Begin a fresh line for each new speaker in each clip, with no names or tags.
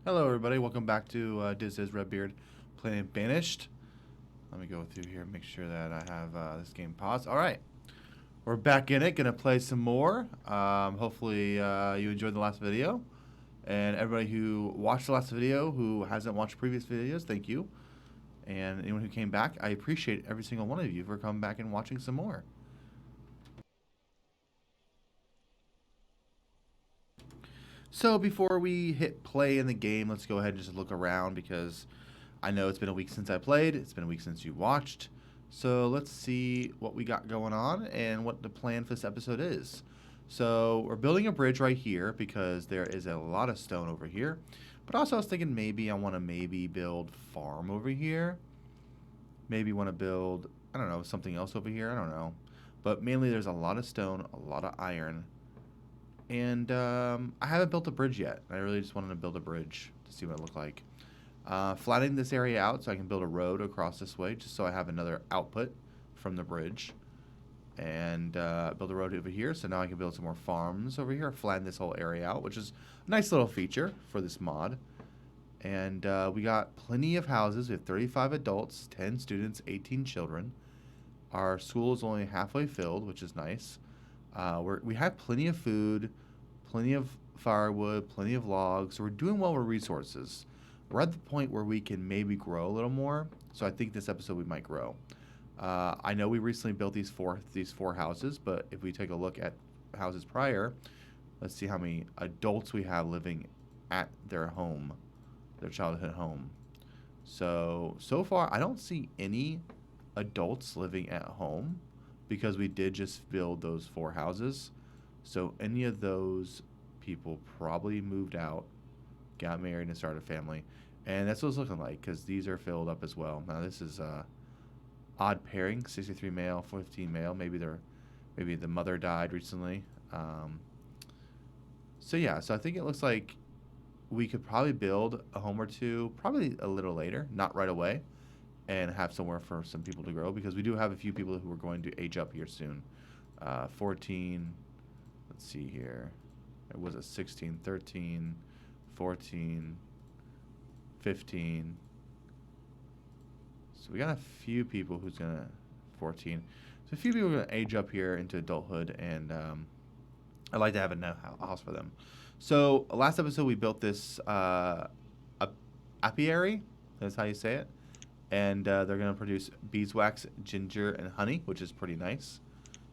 Hello, everybody. Welcome back to This is Redbeard playing Banished. Let me go through here and make sure that I have this game paused. All right, we're back in it. Gonna play some more. Hopefully, you enjoyed the last video. And everybody who watched the last video, who hasn't watched previous videos, thank you. And anyone who came back, I appreciate every single one of you for coming back and watching some more. So before we hit play in the game, let's go ahead and just look around because I know it's been a week since I played. It's been a week since you watched. So let's see what we got going on and what the plan for this episode is. So we're building a bridge right here because there is a lot of stone over here. But also I was thinking maybe I want to build farm over here. Maybe want to build, I don't know, something else over here. I don't know. But mainly there's a lot of stone, a lot of iron. And I haven't built a bridge yet. I really just wanted to build a bridge to see what it looked like. Flattening this area out so I can build a road across this way just so I have another output from the bridge. And build a road over here so now I can build some more farms over here. Flatten this whole area out, which is a nice little feature for this mod. And we got plenty of houses. We have 35 adults, 10 students, 18 children. Our school is only halfway filled, which is nice. We have plenty of food, plenty of firewood, plenty of logs. So we're doing well with resources. We're at the point where we can maybe grow a little more. So I think this episode we might grow. I know we recently built these four houses, but if we take a look at houses prior, let's see how many adults we have living at their home, their childhood home. So far I don't see any adults living at home because we did just build those four houses. So any of those people probably moved out, got married, and started a family. And that's what it's looking like because these are filled up as well. Now this is odd pairing: 63 male, 15 male. Maybe the mother died recently. So yeah, so I think it looks like we could probably build a home or two, probably a little later, not right away, and have somewhere for some people to grow because we do have a few people who are going to age up here soon. 14, let's see here. It was a 16, 13, 14, 15. So we got a few people who's going to, 14. So a few people are going to age up here into adulthood, and I'd like to have a house for them. So last episode we built this apiary. That's how you say it. And they're going to produce beeswax, ginger, and honey, which is pretty nice.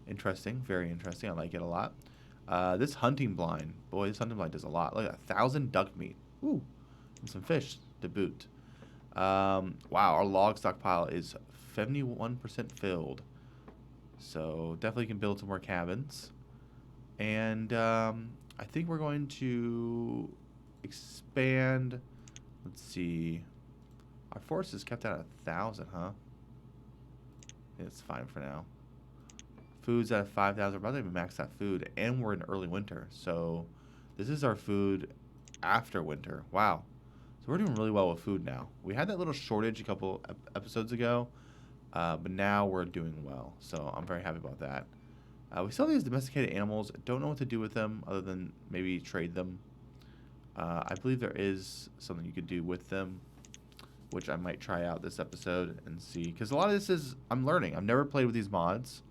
Interesting. Very interesting. I like it a lot. This hunting blind. Boy, this hunting blind does a lot. Look at 1,000 duck meat. Ooh. And some fish to boot. Wow, our log stockpile is 71% filled. So definitely can build some more cabins. And I think we're going to expand. Let's see. Our force is kept at 1,000, huh? It's fine for now. Food's at 5,000. We're about to even max that food, and we're in early winter. So this is our food after winter. Wow. So we're doing really well with food now. We had that little shortage a couple episodes ago, but now we're doing well. So I'm very happy about that. We still have these domesticated animals. Don't know what to do with them other than maybe trade them. I believe there is something you could do with them, which I might try out this episode and see. Because a lot of this is, I'm learning. I've never played with these mods,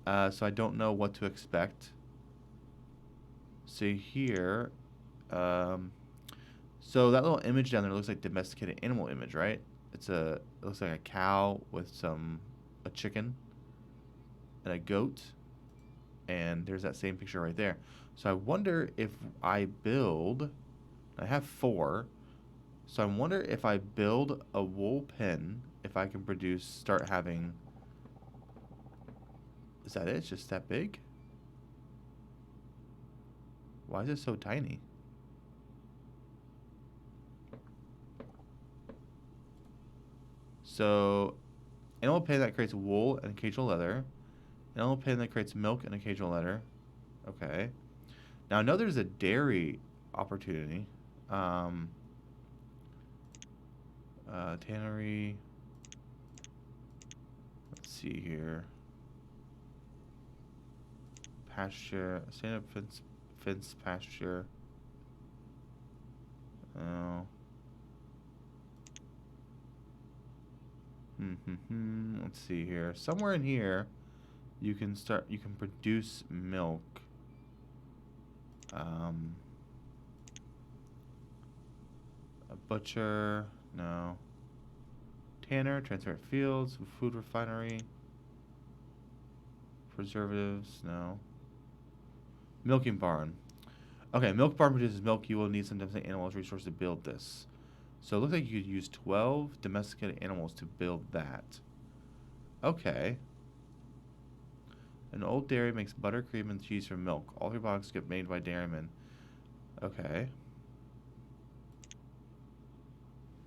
so I don't know what to expect. See here, so that little image down there looks like domesticated animal image, right? It looks like a cow with a chicken and a goat, and there's that same picture right there. So I wonder if I have 4. So I wonder if I build a wool pen, if I can start having, is that it? It's just that big? Why is it so tiny? So, animal pen that creates wool and occasional leather. Animal pen that creates milk and occasional leather. Okay. Now I know there's a dairy opportunity. Tannery. Let's see here. Pasture. Stand up fence pasture. Oh. Let's see here. Somewhere in here, you can produce milk. A butcher, no. Tanner, transparent fields, food refinery. Preservatives, no. Milking barn. Okay, milk barn produces milk. You will need some domestic animals resources to build this. So it looks like you could use 12 domesticated animals to build that. Okay. An old dairy makes butter, cream, and cheese from milk. All three products get made by dairymen. Okay.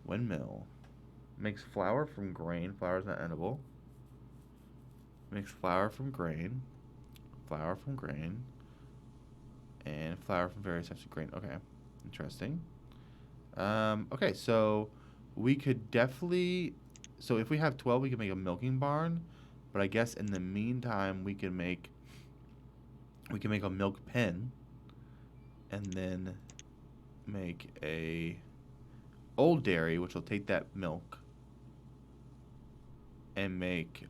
Windmill. Makes flour from grain. Flour is not edible. Makes flour from grain. Flour from grain. And flour from various types of grain. Okay. Interesting. Okay, so we could definitely... So if we have 12, we can make a milking barn. But I guess in the meantime, we can make a milk pen. And then make a old dairy, which will take that milk and make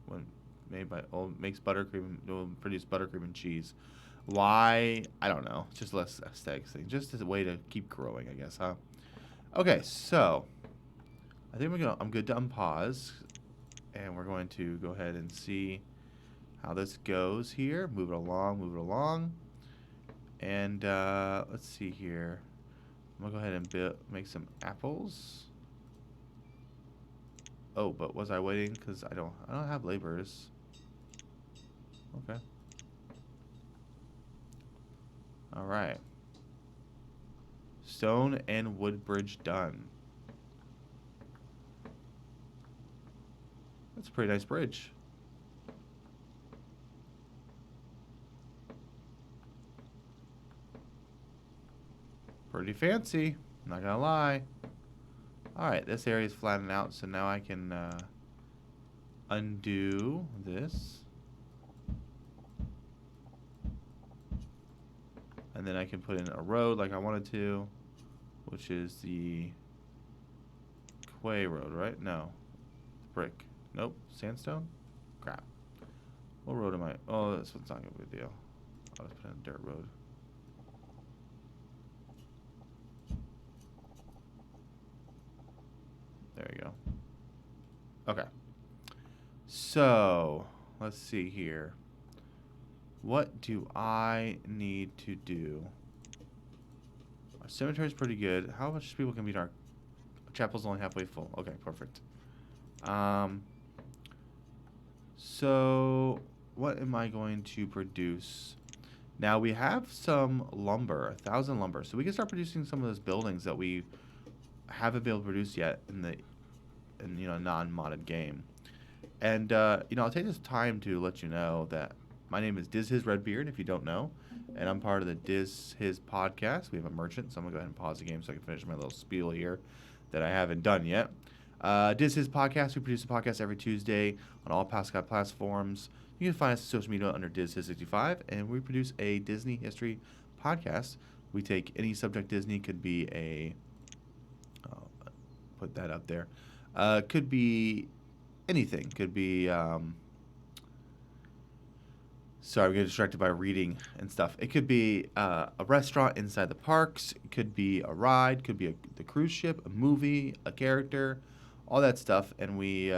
when made by old makes buttercream, will produce buttercream and cheese. Why? I don't know. It's just less aesthetics thing. Just as a way to keep growing, I guess, huh? Okay, so I think I'm good to unpause, and we're going to go ahead and see how this goes here. Move it along. And let's see here. I'm gonna go ahead and make some apples. Oh, but was I waiting? Because I don't have laborers. Okay. All right. Stone and wood bridge done. That's a pretty nice bridge. Pretty fancy, not gonna lie. Alright, this area is flattened out, so now I can undo this. And then I can put in a road like I wanted to, which is the Quay Road, right? No. Brick. Nope. Sandstone? Crap. What road am I? Oh, this one's not gonna be a deal. I'll just put in a dirt road. There you go. Okay. So, let's see here. What do I need to do? Our cemetery is pretty good. How much people can be in our chapel's only halfway full? Okay, perfect. So, what am I going to produce? Now, we have some lumber, 1,000 lumber. So, we can start producing some of those buildings that we haven't been able to produce yet in the non-modded game. And I'll take this time to let you know that my name is Diz His Redbeard, if you don't know, and I'm part of the Diz His podcast. We have a merchant, so I'm gonna go ahead and pause the game so I can finish my little spiel here that I haven't done yet. Diz His podcast. We produce a podcast every Tuesday on all Pascal platforms. You can find us on social media under Diz His 65, and we produce a Disney history podcast. We take any subject Disney, could be a put that up there. Could be anything. Could be sorry, I'm getting distracted by reading and stuff. It could be a restaurant inside the parks. It could be a ride. Could be the cruise ship, a movie, a character, all that stuff. And we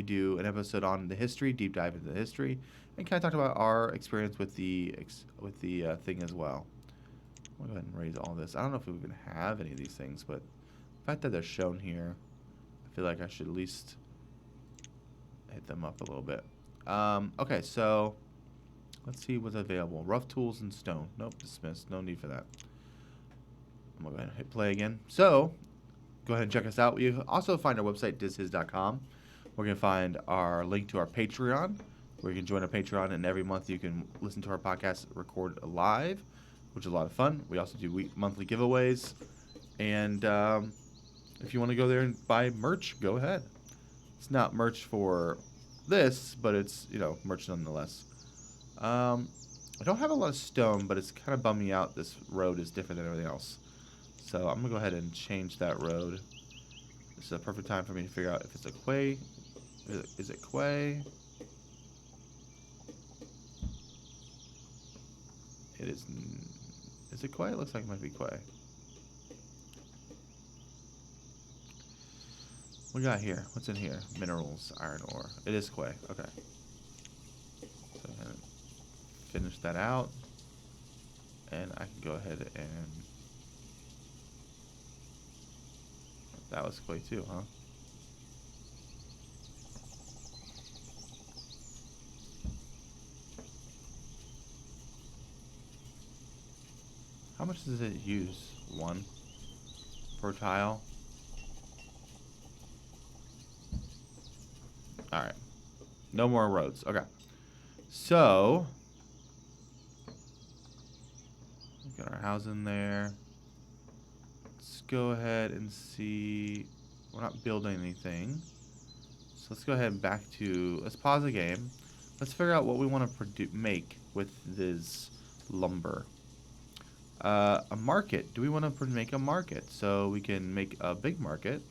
do an episode on the history, deep dive into the history, and kind of talk about our experience with the thing as well. I'll go ahead and raise all this. I don't know if we even have any of these things, but the fact that they're shown here, I feel like I should at least hit them up a little bit. Okay, so let's see what's available. Rough tools and stone. Nope, dismissed. No need for that. I'm going to go ahead and hit play again. So, go ahead and check us out. You also find our website, dizhis.com. We're going to find our link to our Patreon, where you can join our Patreon, and every month you can listen to our podcast recorded live, which is a lot of fun. We also do monthly giveaways. And if you want to go there and buy merch, go ahead. It's not merch for this, but it's, merch nonetheless. I don't have a lot of stone, but it's kind of bumming me out. This road is different than everything else. So I'm going to go ahead and change that road. This is a perfect time for me to figure out if it's a quay. Is it quay? It is. Is it quay? It looks like it might be quay. What we got here? What's in here? Minerals, iron ore. It is quay. Okay. So I'm gonna finish that out. And I can go ahead and... That was quay too, huh? How much does it use? 1 per tile? Alright. No more roads. Okay. So... Get our house in there. Let's go ahead and see... We're not building anything. So let's go ahead and back to... Let's pause the game. Let's figure out what we want to make with this lumber. A market. Do we want to make a market? So we can make a big market.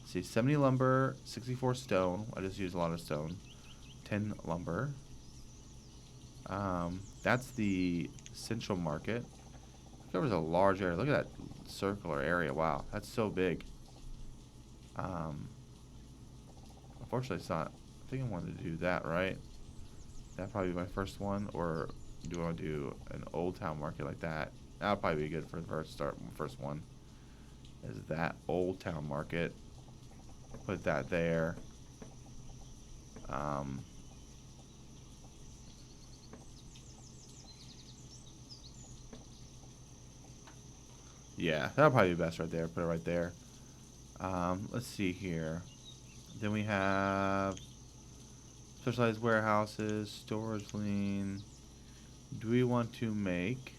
Let's see, 70 lumber, 64 stone. I just use a lot of stone. 10 lumber. That's the central market. It covers a large area. Look at that circular area. Wow, that's so big. Unfortunately, it's not. I think I wanted to do that, right? That'd probably be my first one. Or do I want to do an old town market like that? That'll probably be good for the first one. Is that old town market? Put that there. Yeah, that'll probably be best right there. Put it right there. Let's see here. Then we have specialized warehouses, storage lane. Do we want to make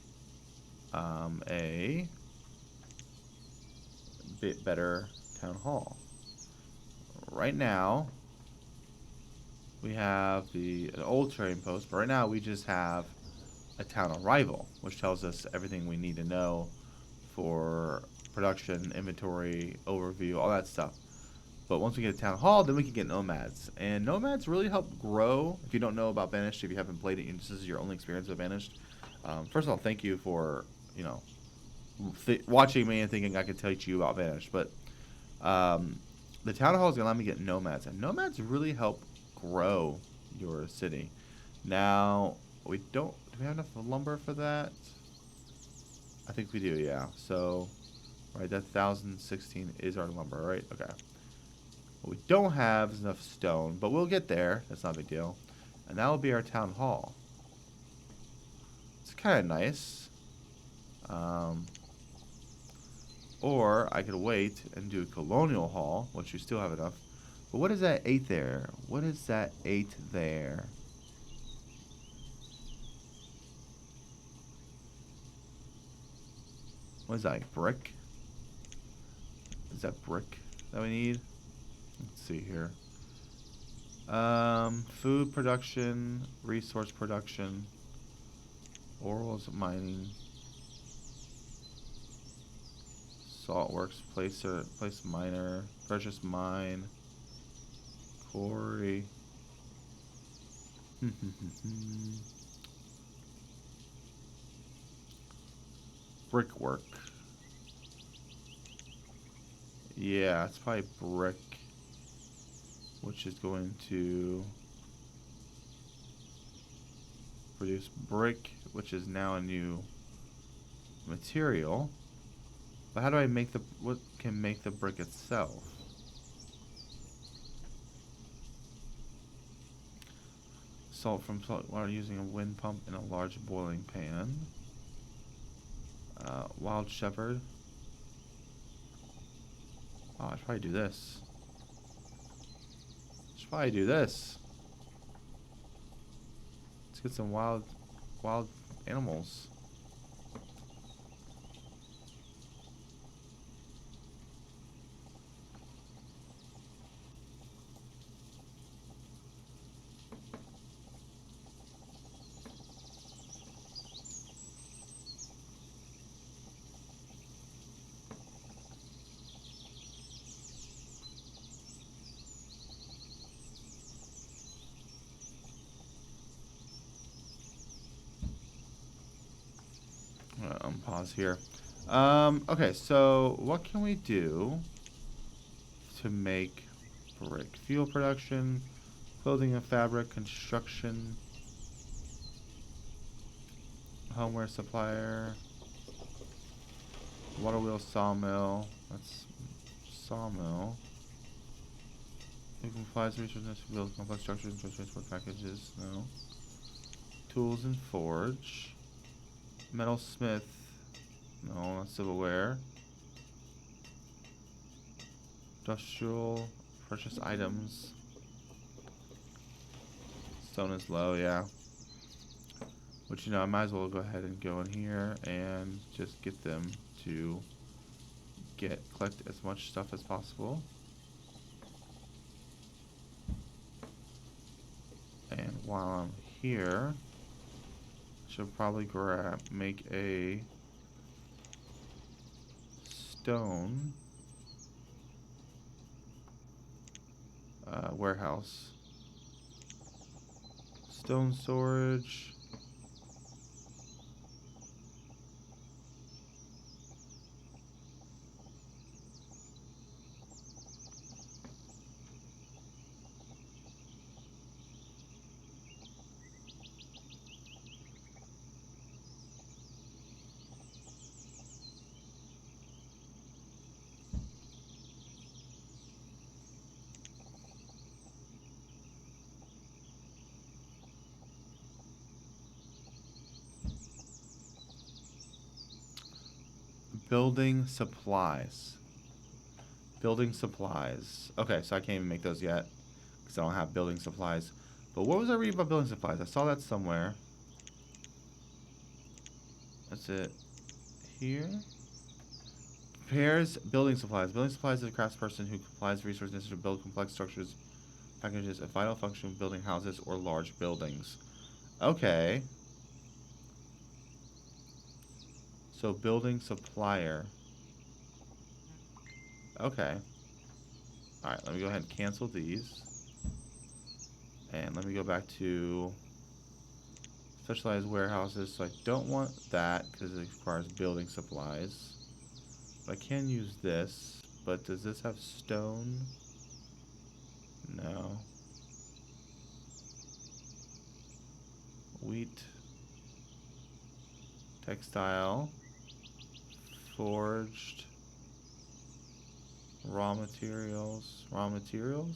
a bit better town hall? Right now, we have an old trading post, but right now we just have a town arrival, which tells us everything we need to know for production, inventory, overview, all that stuff. But once we get a town hall, then we can get nomads. And nomads really help grow. If you don't know about Banished, if you haven't played it, and this is your only experience with Banished, first of all, thank you for, you know, watching me and thinking I could teach you about Banished. But the town hall is going to allow me to get nomads. And nomads really help grow your city. Now, do we have enough lumber for that? I think we do, yeah. So, right, that 1016 is our lumber, right? Okay. What we don't have is enough stone, but we'll get there. That's not a big deal. And that will be our town hall. It's kind of nice. Or I could wait and do a colonial hall, which we still have enough. But what is that 8 there? What is that 8 there? What is that, like brick? Is that brick that we need? Let's see here. Food production, resource production, orals mining, saltworks, place miner, precious mine, quarry. Brickwork. Yeah, it's probably brick, which is going to produce brick, which is now a new material. But how do I make what can make the brick itself? Salt from salt water using a wind pump in a large boiling pan. Wild shepherd. Oh, I should probably do this. Let's get some wild animals. Pause here. Okay, so what can we do to make brick? Fuel production, clothing and fabric, construction, homeware supplier, water wheel, sawmill. That's sawmill. It applies resources to build complex structures and transport packages. No. Tools and forge. Metalsmith. No, that's silverware. Industrial. Precious items. Stone is low, yeah. Which, you know, I might as well go ahead and go in here and just get them to collect as much stuff as possible. And while I'm here, I should probably make a stone warehouse. Stone storage. Building supplies. Building supplies. Okay, so I can't even make those yet because I don't have building supplies. But what was I reading about building supplies? I saw that somewhere. That's it. Here. Prepares building supplies. Building supplies is a craftsperson who supplies resources necessary to build complex structures, packages, a vital function of building houses or large buildings. Okay. So building supplier. Okay. Alright, let me go ahead and cancel these. And let me go back to specialized warehouses. So I don't want that because it requires building supplies. But I can use this. But does this have stone? No. Wheat. Textile. Forged. Raw materials. Raw materials?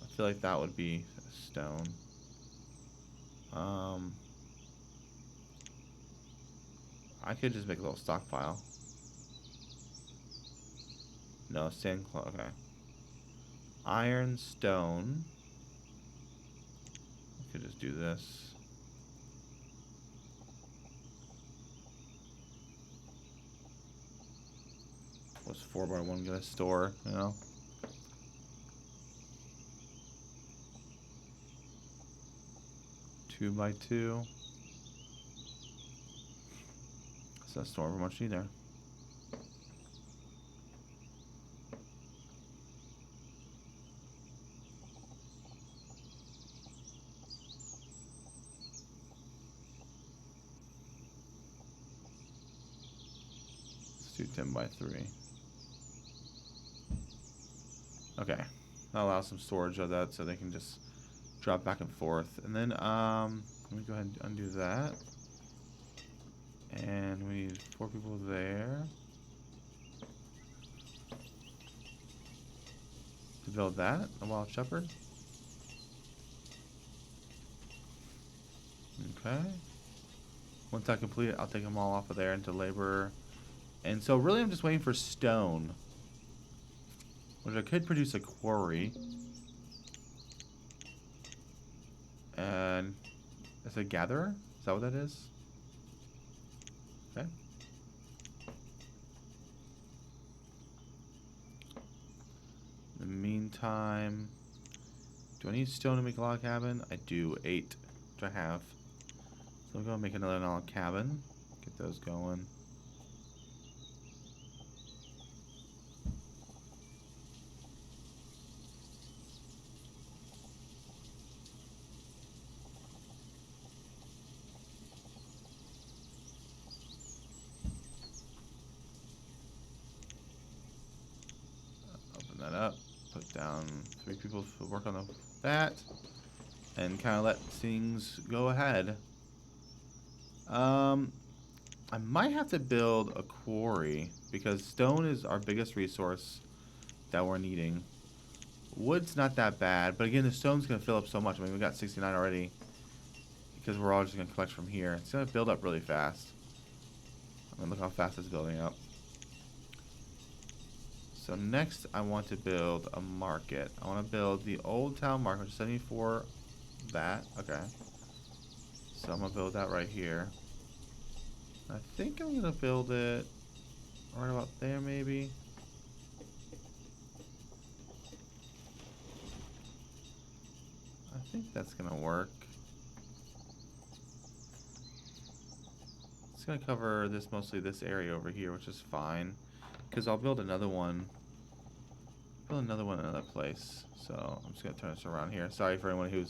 I feel like that would be stone. I could just make a little stockpile. No, sand cloth. Okay. Iron, stone. I could just do this. What's 4x1 gonna store, you know? Two by two. Does that store over much either? Let's do 10 by 3. Okay. That allows some storage of that so they can just drop back and forth. And then, let me go ahead and undo that. And we need 4 people there to build that, a wild shepherd. Okay. Once I complete it, I'll take them all off of there into labor. And so really I'm just waiting for stone. Which I could produce a quarry. And it's a gatherer? Is that what that is? Okay. In the meantime, do I need stone to make a log cabin? I do. 8, which I have. So I'm gonna make another log cabin. Get those going. down 3 people to work on that. And kind of let things go ahead. I might have to build a quarry because stone is our biggest resource that we're needing. Wood's not that bad, but again, the stone's going to fill up so much. I mean, we got 69 already because we're all just going to collect from here. It's going to build up really fast. I mean, look how fast it's building up. So next, I want to build a market. I want to build the Old Town Market, which is 74 that. Okay. So I'm going to build that right here. I think I'm going to build it right about there, maybe. I think that's going to work. It's going to cover this, mostly this area over here, which is fine. Because I'll build another one. Build another one in another place. So I'm just going to turn this around here. Sorry for anyone who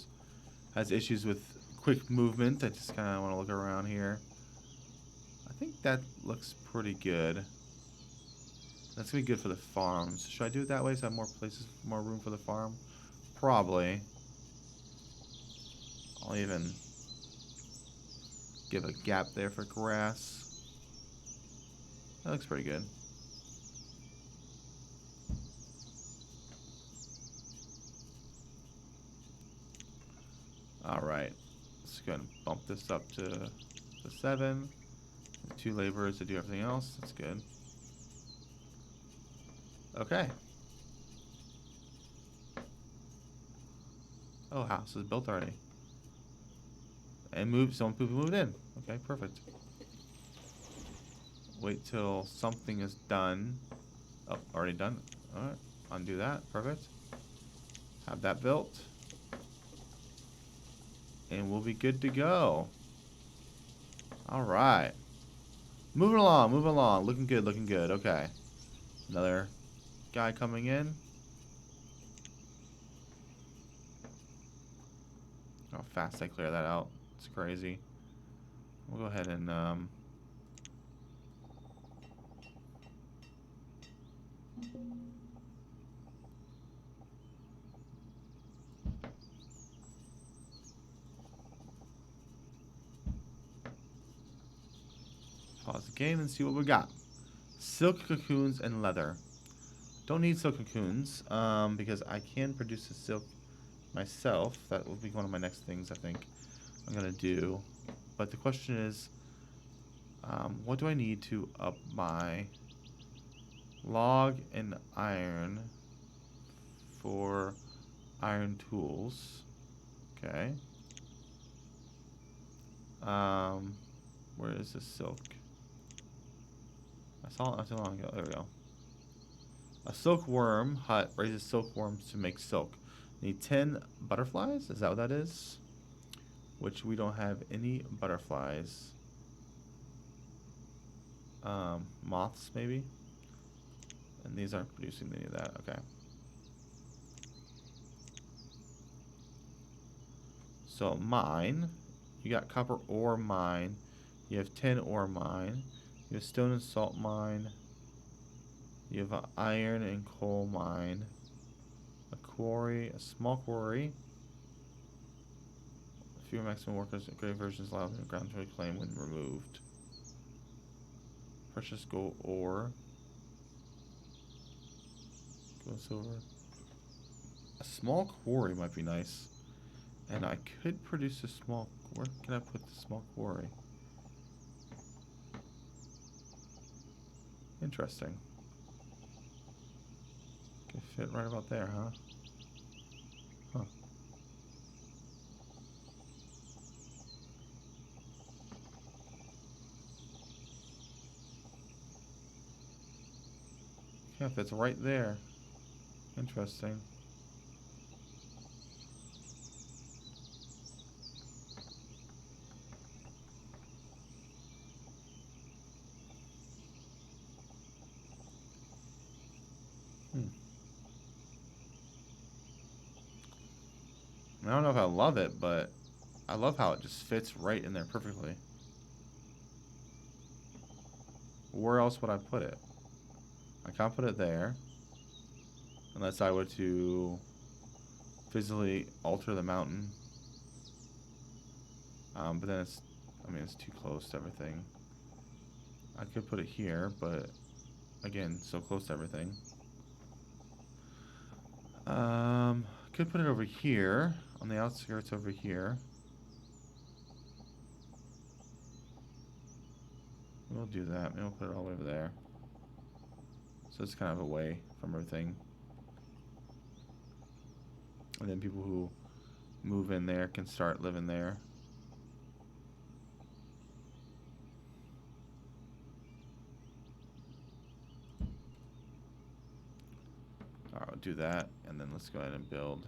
has issues with quick movement. I just kind of want to look around here. I think that looks pretty good. That's going to be good for the farms. Should I do it that way so I have more places, more room for the farm? Probably. I'll even give a gap there for grass. That looks pretty good. Alright. Let's go ahead and bump this up to the 7. 2 laborers to do everything else. That's good. Okay. Oh, house is built already. And some people moved in. Okay, perfect. Wait till something is done. Oh, already done. Alright, undo that. Perfect. Have that built. And we'll be good to go. Alright. Moving along, moving along. Looking good, looking good. Okay. Another guy coming in. How fast I clear that out. It's crazy. We'll go ahead and pause the game and see what we got. Silk cocoons and leather. Don't need silk cocoons because I can produce the silk myself. That will be one of my next things I think I'm gonna do. But the question is, what do I need to up my log and iron for iron tools? Okay. Where is the silk? I saw it not too long ago. There we go. A silkworm hut raises silkworms to make silk. Need 10 butterflies? Is that what that is? Which we don't have any butterflies. Moths, maybe? And these aren't producing any of that. Okay. So mine. You got copper ore mine. You have 10 ore mine. You have stone and salt mine. You have an iron and coal mine. A quarry, a small quarry. Fewer maximum workers, great versions allow the ground to reclaim when removed. Precious gold ore. Gold, silver. A small quarry might be nice. And I could produce a small... Where can I put the small quarry? Interesting. Could fit right about there, huh? Huh. Yeah, fits right there. Interesting. I don't know if I love it, but I love how it just fits right in there perfectly. Where else would I put it? I can't put it there. Unless I were to physically alter the mountain. But then it's, I mean, it's too close to everything. I could put it here, but again, so close to everything. Could put it over here, on the outskirts over here. We'll do that. Maybe we'll put it all over there. So it's kind of away from everything. And then people who move in there can start living there. Alright, we'll do that. And then let's go ahead and build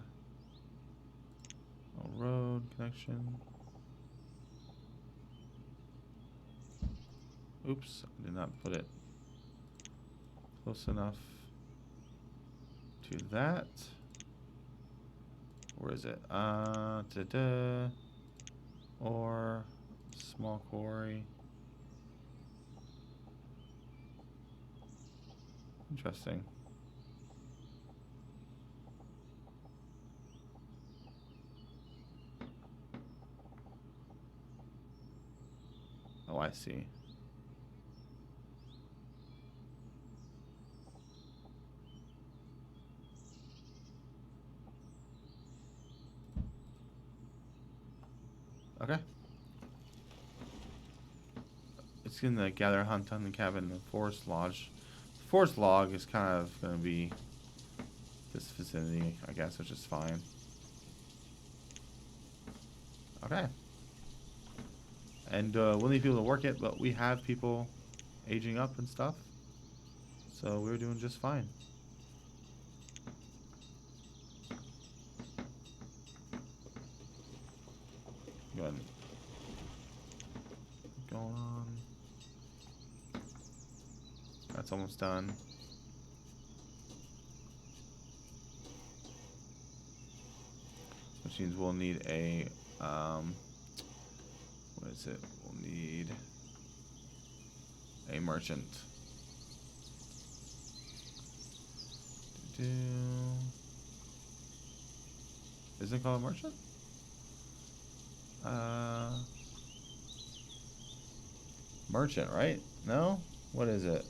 a road connection. Oops, I did not put it close enough to that. Where is it? Or small quarry. Interesting. Oh, I see. Okay. It's gonna gather, hunt on the cabin, the forest lodge. Forest log is kind of gonna be this vicinity, I guess, which is fine. Okay. And we'll need people to work it, but we have people aging up and stuff. So we're doing just fine. Go ahead. Going on. That's almost done. Which means we'll need a what is it? We'll need a merchant. Isn't it called a merchant? Merchant, right? No? What is it?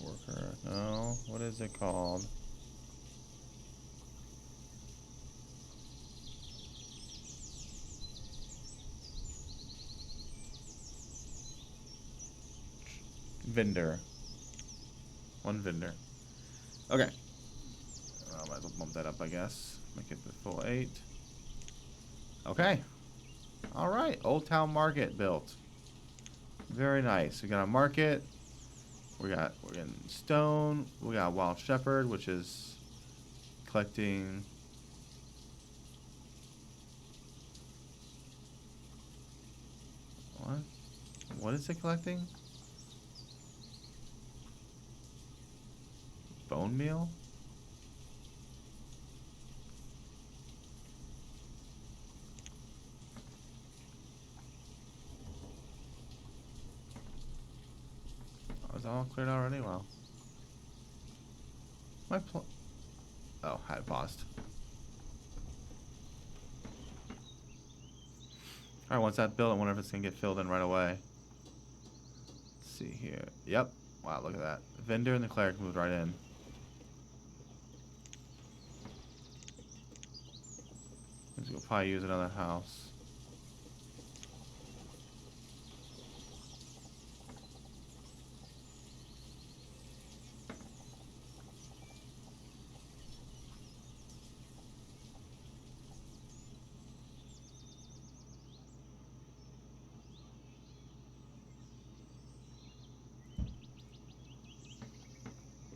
Worker. No. What is it called? Vendor. One vendor. Okay. I might as well bump that up, I guess. Make it the full 8. Okay. Alright. Old Town Market built. Very nice. We got a market. We're getting stone. We got Wild Shepherd, which is collecting. What? What is it collecting? Bone meal? Oh, is that all cleared already? Wow. Oh, had it paused. Alright, once that's built, I wonder if it's gonna get filled in right away. Let's see here. Yep. Wow, look at that. The vendor and the cleric moved right in. We'll probably use another house.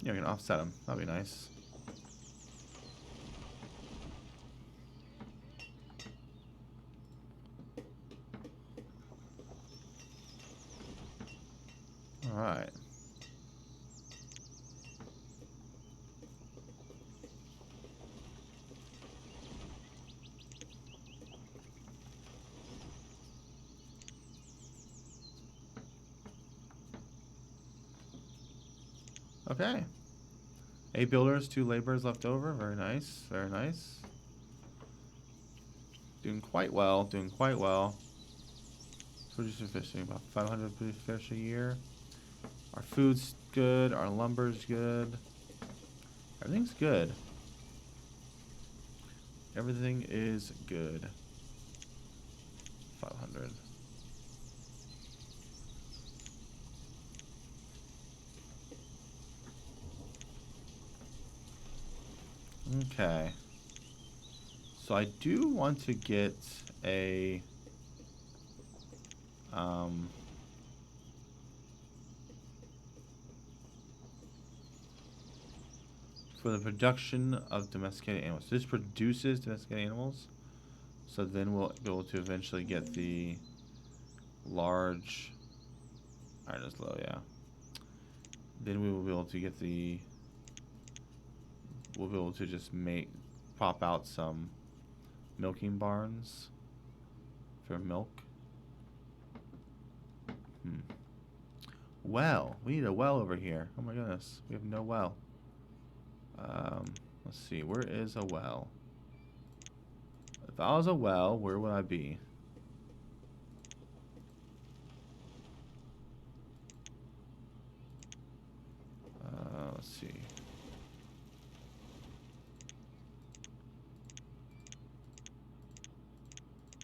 Yeah, we can offset them. That'd be nice. Alright. Okay. 8 builders, 2 laborers left over. Very nice. Very nice. Doing quite well. Doing quite well. Producer fishing. About 500 fish a year. Our food's good. Our lumber's good. Everything's good. Everything is good. 500. Okay. So I do want to get a for the production of domesticated animals. This produces domesticated animals. So then we'll be able to eventually get the large iron is low, yeah. Then we will be able to get the we'll be able to just pop out some milking barns for milk. Well, we need a well over here. Oh my goodness, we have no well. Let's see, where is a well? If I was a well, where would I be? Let's see.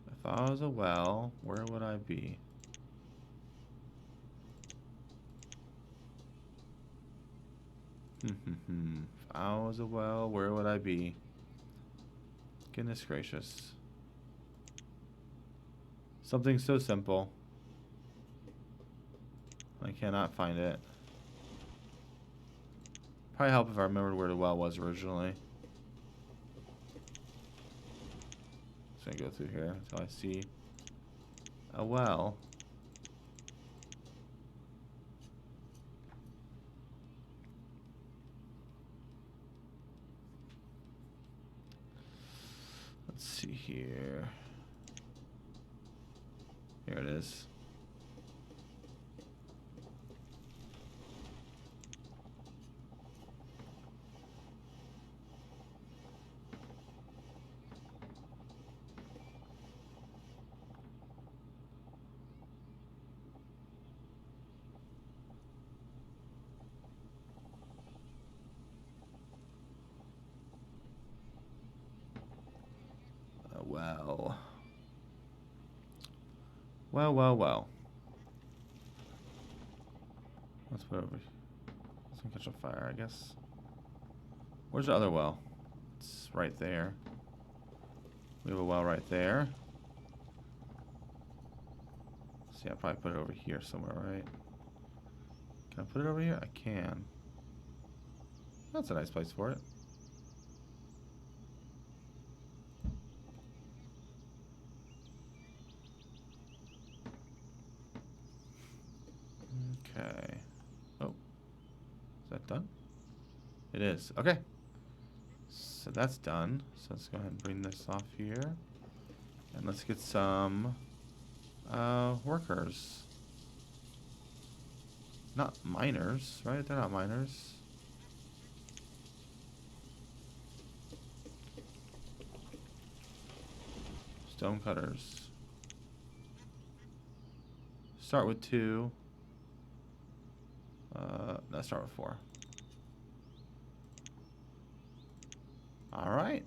If I was a well, where would I be? If I was a well, where would I be? Goodness gracious. Something so simple. I cannot find it. Probably help if I remembered where the well was originally. Just gonna go through here until I see a well. Let's see here. Here it is. Well. Well. Let's put it over. Let's catch a fire, I guess. Where's the other well? It's right there. We have a well right there. See, I'll probably put it over here somewhere, right? Can I put it over here? I can. That's a nice place for it. Okay. Oh. Is that done? It is. Okay. So that's done. So let's go ahead and bring this off here. And let's get some workers. Not miners, right? They're not miners. Stone cutters. Start with 2. Let's start with 4. All right.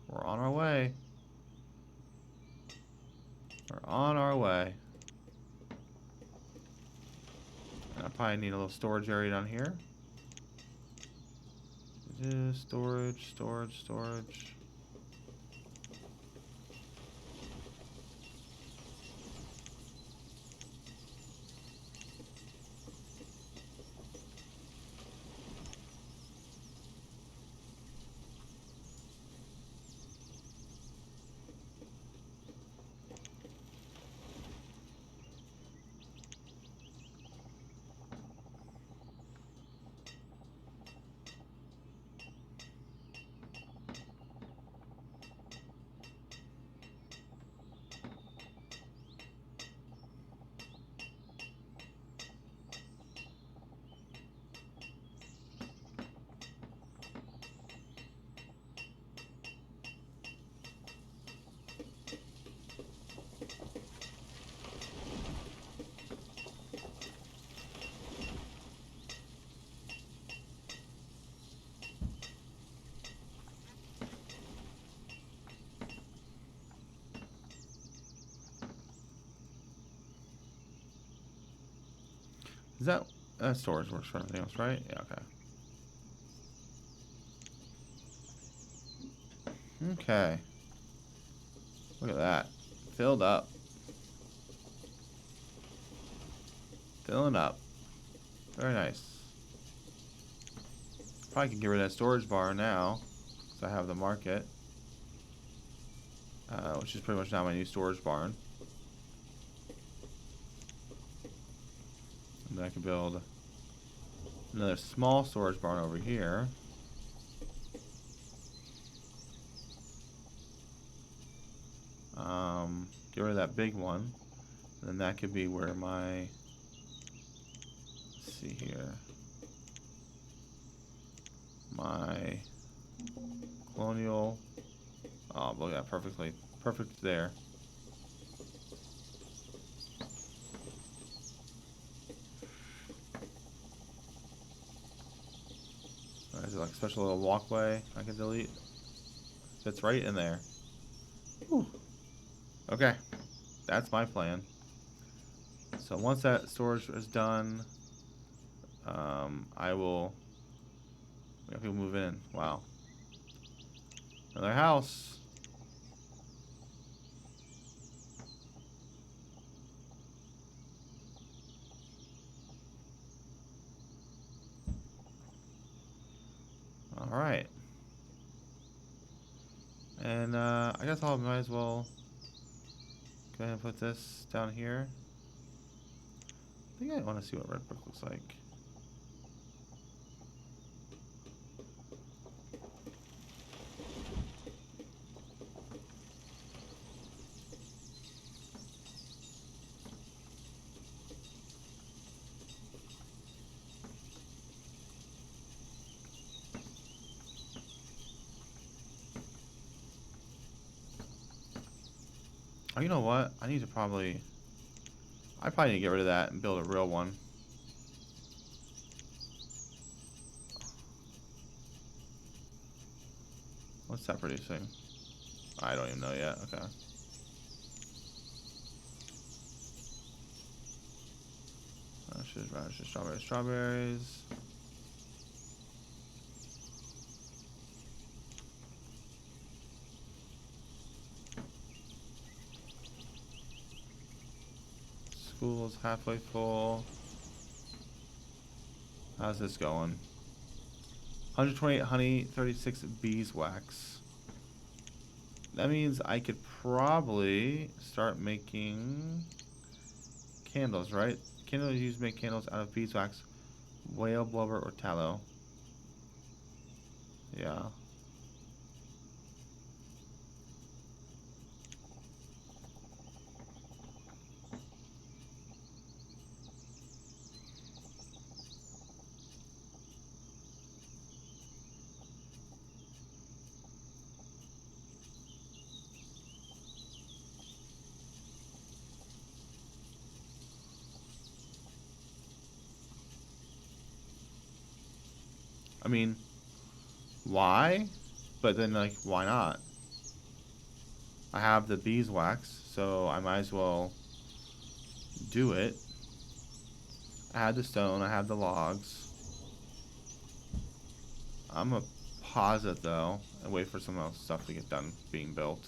We're on our way. We're on our way. And I probably need a little storage area down here. Storage. Is that storage works for everything else, right? Yeah, okay. Okay. Look at that. Filled up. Filling up. Very nice. Probably can get rid of that storage bar now, because I have the market, which is pretty much now my new storage barn. And then I can build another small storage barn over here. Get rid of that big one. And then that could be where my, let's see here, my colonial, oh, look at that, perfect there. Is it like a special little walkway I can delete? Fits right in there. Whew. Okay, that's my plan. So once that storage is done, I will. We have people move in. Wow. Another house. All right. And I guess I might as well go ahead and put this down here. I think I want to see what red brick looks like. Oh, you know what? I probably need to get rid of that and build a real one. What's that producing? I don't even know yet. Okay. Radishes, strawberries. School's halfway full. How's this going? 128 honey, 36 beeswax. That means I could probably start making candles, right? Candles used to make candles out of beeswax, whale blubber, or tallow. Yeah. I mean, why? But then, like, why not? I have the beeswax, so I might as well do it. I have the stone, I have the logs. I'm gonna pause it though and wait for some else stuff to get done being built.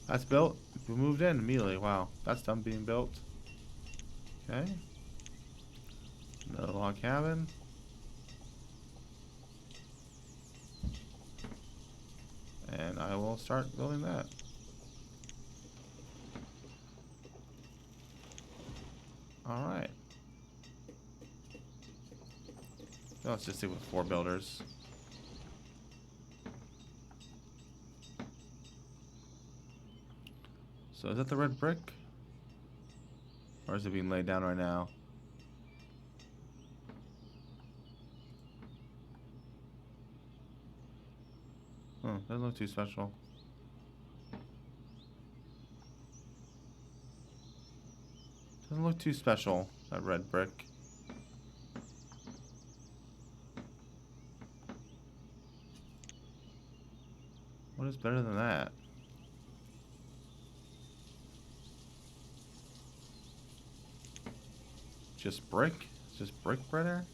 That's built. We moved in immediately. Wow, that's done being built. Okay. Another log cabin. And I will start building that. Alright. So let's just stick with 4 builders. So is that the red brick? Or is it being laid down right now? Oh, doesn't look too special. Doesn't look too special, that red brick. What is better than that? Just brick? Just brick breader?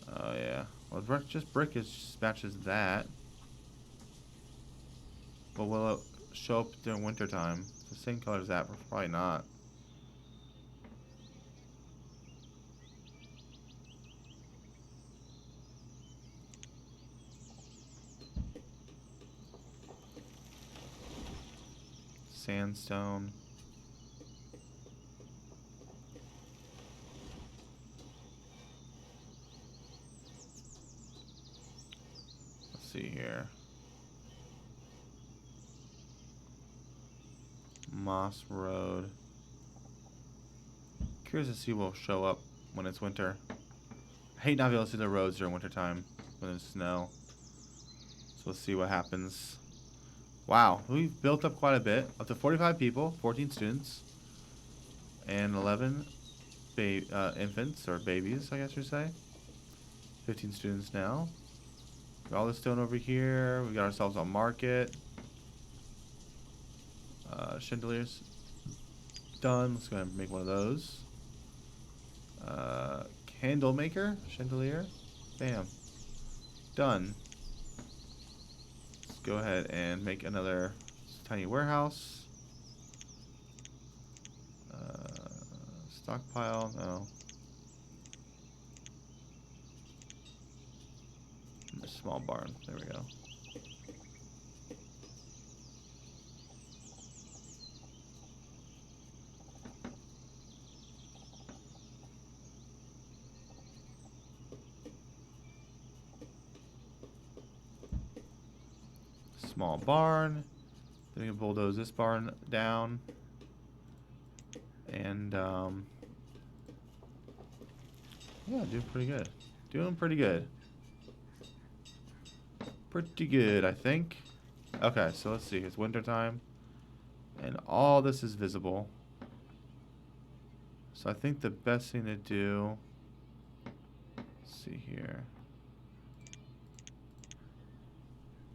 Oh yeah. Well, just brick is matches that. But will it show up during winter time? The same color as that, but probably not. Sandstone. Let's see here. Moss Road. Curious to see what will show up when it's winter. I hate not being able to see the roads during winter time when there's snow. So let's see what happens. Wow, we've built up quite a bit. Up to 45 people, 14 students, and 11 infants, or babies, I guess you'd say. 15 students now. Got all this stone over here. We got ourselves a market. Chandeliers done. Let's go ahead and make one of those. Candle maker, chandelier. Bam. Done. Let's go ahead and make another tiny warehouse. Stockpile, no. Small barn, there we go. Small barn. Then we can bulldoze this barn down. And, yeah, doing pretty good. Doing pretty good. Pretty good, I think. Okay, so let's see. It's winter time. And all this is visible. So I think the best thing to do... Let's see here.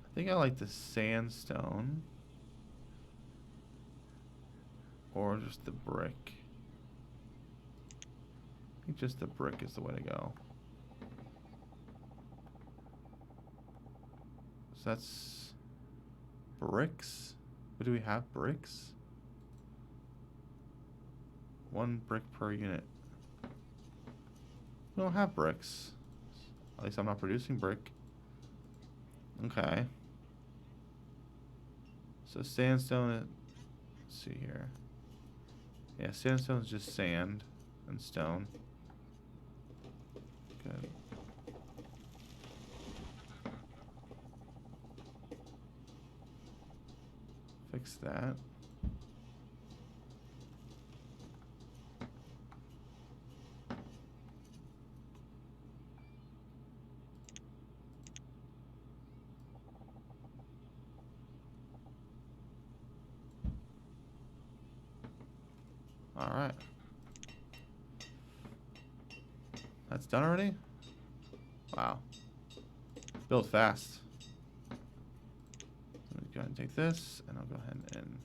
I think I like the sandstone. Or just the brick. I think just the brick is the way to go. So that's bricks. What do we have? Bricks? 1 brick per unit. We don't have bricks. At least I'm not producing brick. Okay. So sandstone. Let's see here. Yeah, sandstone is just sand and stone. Good. Fix that. All right. That's done already? Wow. Build fast. Let me go ahead and take this, and I'll go ahead and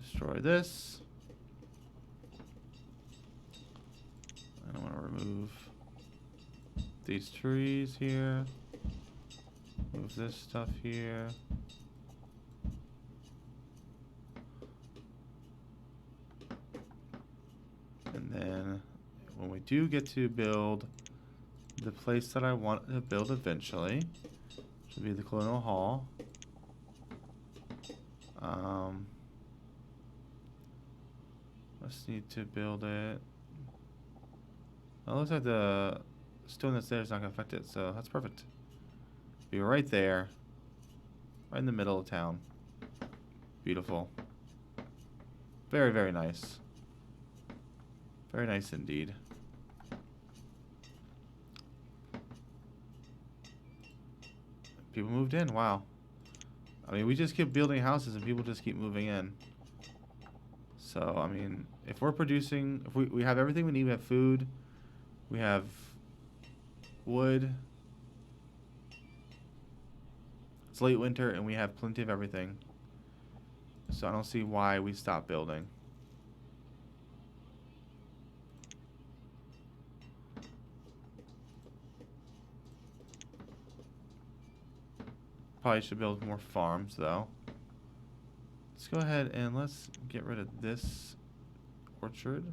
destroy this. And I want to remove these trees here. Move this stuff here. And then when we do get to build the place that I want to build eventually, which will be the Colonial Hall. Let's need to build it. It looks like the stone that's there is not going to affect it, so that's perfect. Be right there, right in the middle of town. Beautiful. Very, very nice. Very nice indeed. People moved in. Wow. I mean, we just keep building houses and people just keep moving in. So, I mean, if we're producing, if we have everything we need, we have food, we have wood. It's late winter and we have plenty of everything. So I don't see why we stop building. Probably should build more farms, though. Let's go ahead and let's get rid of this orchard.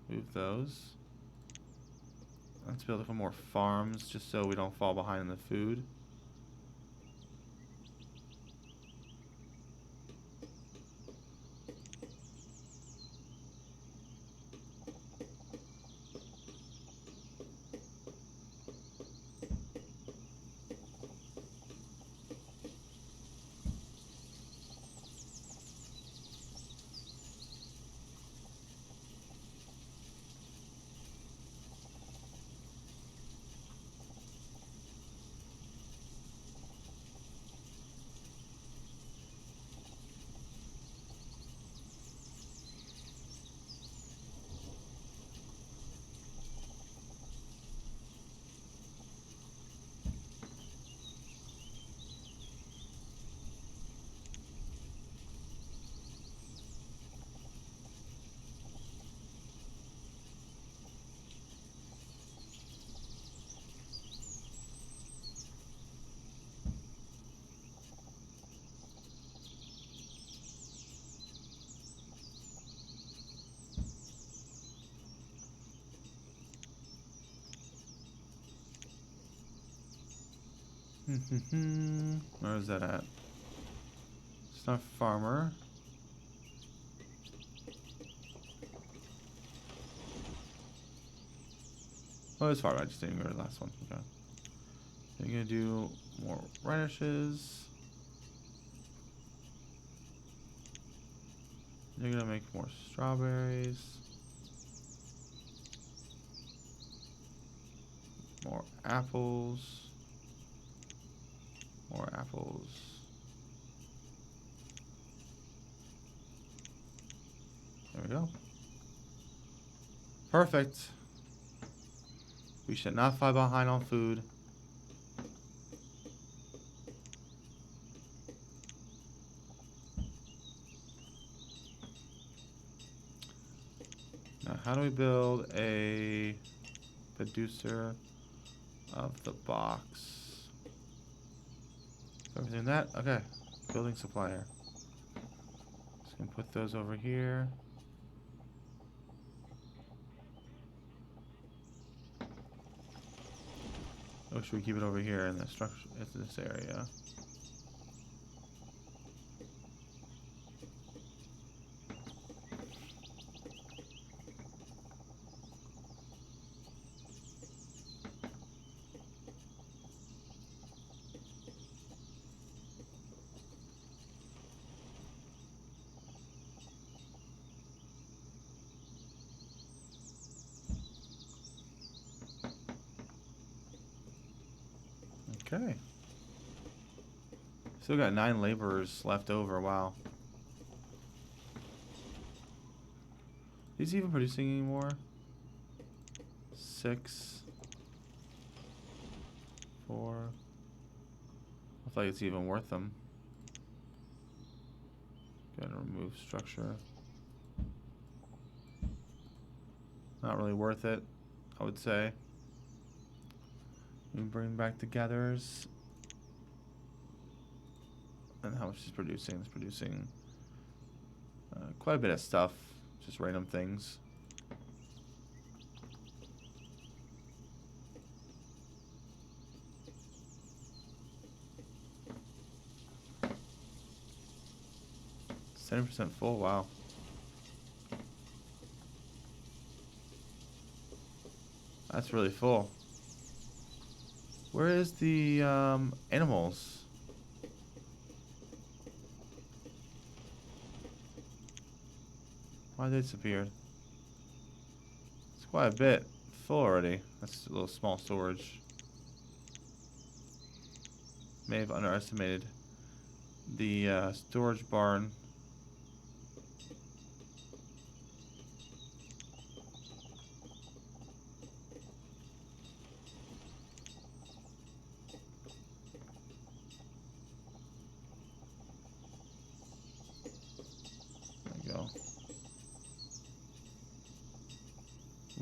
Move those. Let's build a couple more farms just so we don't fall behind in the food. Where is that at? It's not farmer. Oh, it's farmer. I just didn't go to the last one. Okay. Then you're gonna do more radishes. You're gonna make more strawberries. More apples. More apples. There we go. Perfect. We should not fall behind on food. Now, how do we build a producer of the box? Everything that? Okay. Building supplier. Just gonna put those over here. Or should we keep it over here in the structure, in this area? Okay. Still got 9 laborers left over. Wow. Is he even producing anymore? 6. 4. I feel like it's even worth them. Gonna remove structure. Not really worth it, I would say. We bring back the gatherers. And how much is producing? It's producing quite a bit of stuff. Just random things. It's 70% full, wow. That's really full. Where is the animals? Why they disappeared? It's quite a bit full already. That's a little small storage. May have underestimated the storage barn.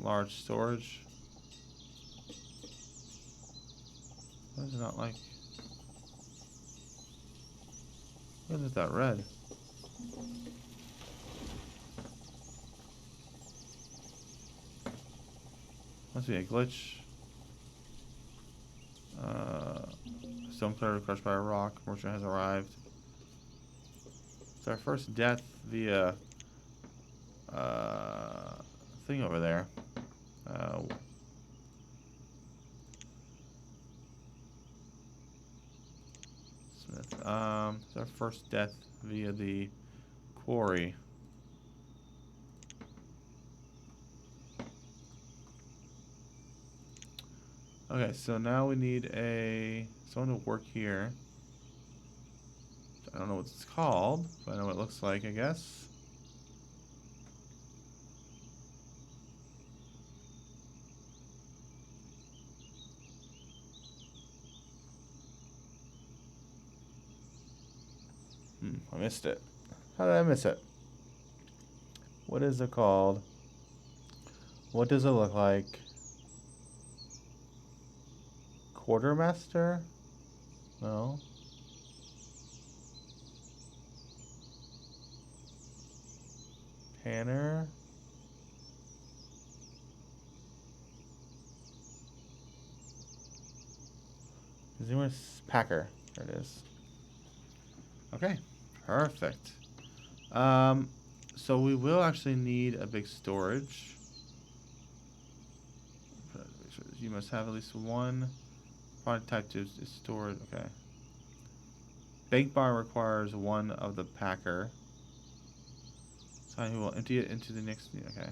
Large storage. Why is it not like... What is that red? Must be a glitch. Stone clearer crushed by a rock. Merchant has arrived. It's our first death via thing over there. Smith. It's our first death via the quarry. Okay, so now we need someone to work here. I don't know what it's called, but I know what it looks like, I guess. I missed it. How did I miss it? What is it called? What does it look like? Quartermaster? No. Tanner? Packer. There it is. Okay. Perfect. So we will actually need a big storage. You must have at least one product type to is stored. Okay. Bank barn requires one of the packer. Sign who will empty it into the next. Okay.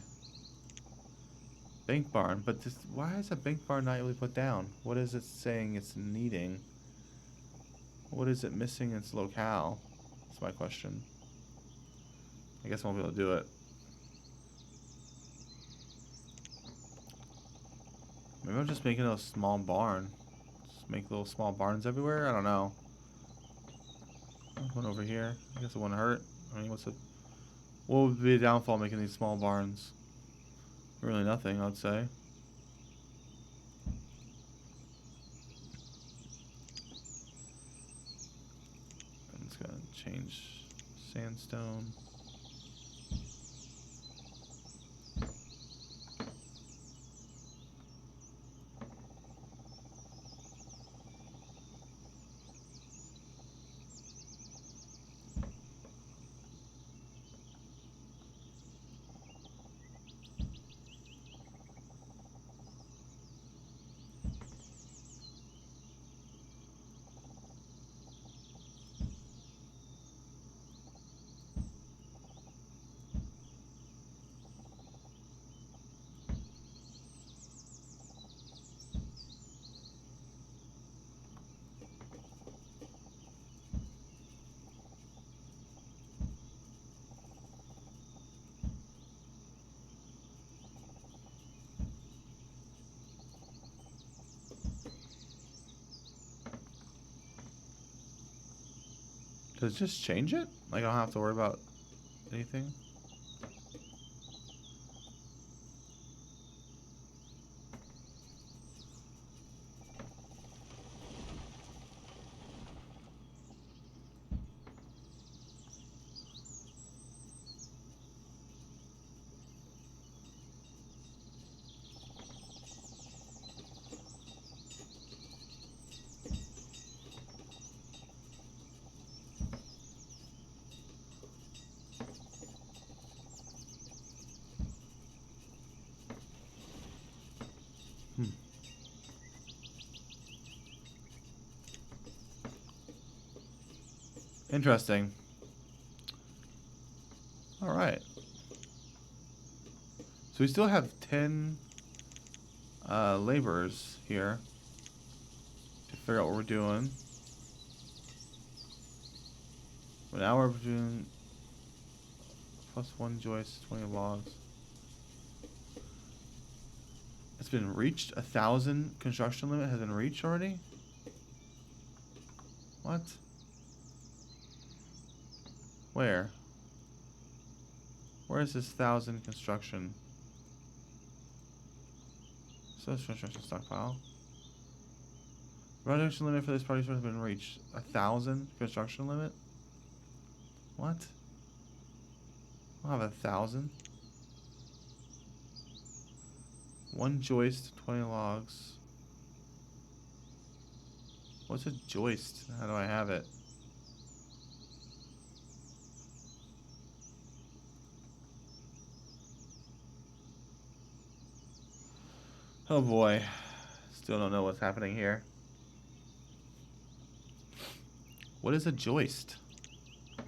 Bank barn, but this. Why is a bank barn not able to put down? What is it saying it's needing? What is it missing in its locale? That's my question. I guess I won't be able to do it. Maybe I'll just make it a small barn. Just make little small barns everywhere. I don't know. One over here. I guess it wouldn't hurt. I mean, what would be the downfall making these small barns? Really nothing, I'd say. I'm just gonna change sandstone. Does it just change it? Like, I don't have to worry about anything? Interesting. All right. So we still have 10 laborers here to figure out what we're doing. But now we're doing +1 joist, 20 logs. It's been reached. 1,000 construction limit has been reached already? What? Where? Where is this 1,000 construction? So that's construction stockpile. Production limit for this party has been reached. 1,000 construction limit? What? I'll have 1,000. 1 joist, 20 logs. What's a joist? How do I have it? Oh boy. Still don't know what's happening here. What is a joist? I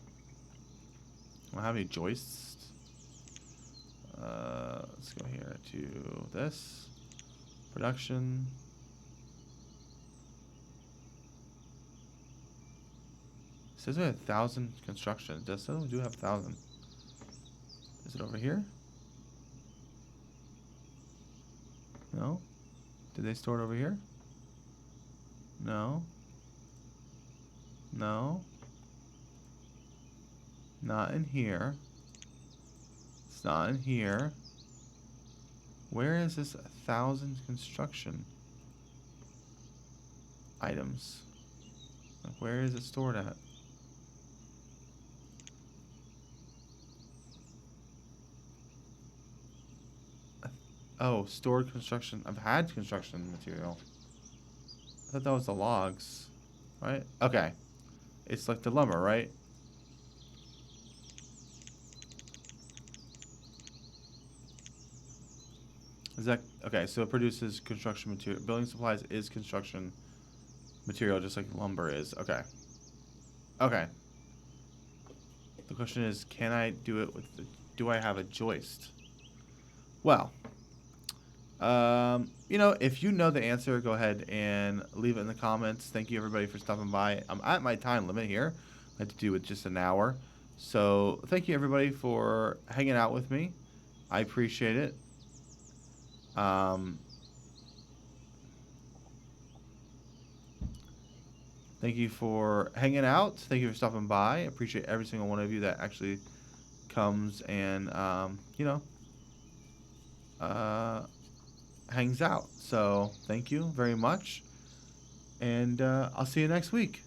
don't have any joists. Let's go here to this. Production. It says we have 1,000 construction. It does say we do have 1,000. Is it over here? No? Did they store it over here? No. No. Not in here. It's not in here. Where is this 1,000 construction items? Like, where is it stored at? Oh, stored construction. I've had construction material. I thought that was the logs, right? Okay. It's like the lumber, right? Is that okay? So it produces construction material. Building supplies is construction material, just like lumber is. Okay. Okay. The question is, can I do it with the? Do I have a joist? Well, you know, if you know the answer, go ahead and leave it in the comments. Thank you everybody for stopping by. I'm at my time limit here. I had to do it just an hour. So thank you everybody for hanging out with me. I appreciate it. Thank you for hanging out. Thank you for stopping by. I appreciate every single one of you that actually comes and, you know, hangs out. So thank you very much. And I'll see you next week.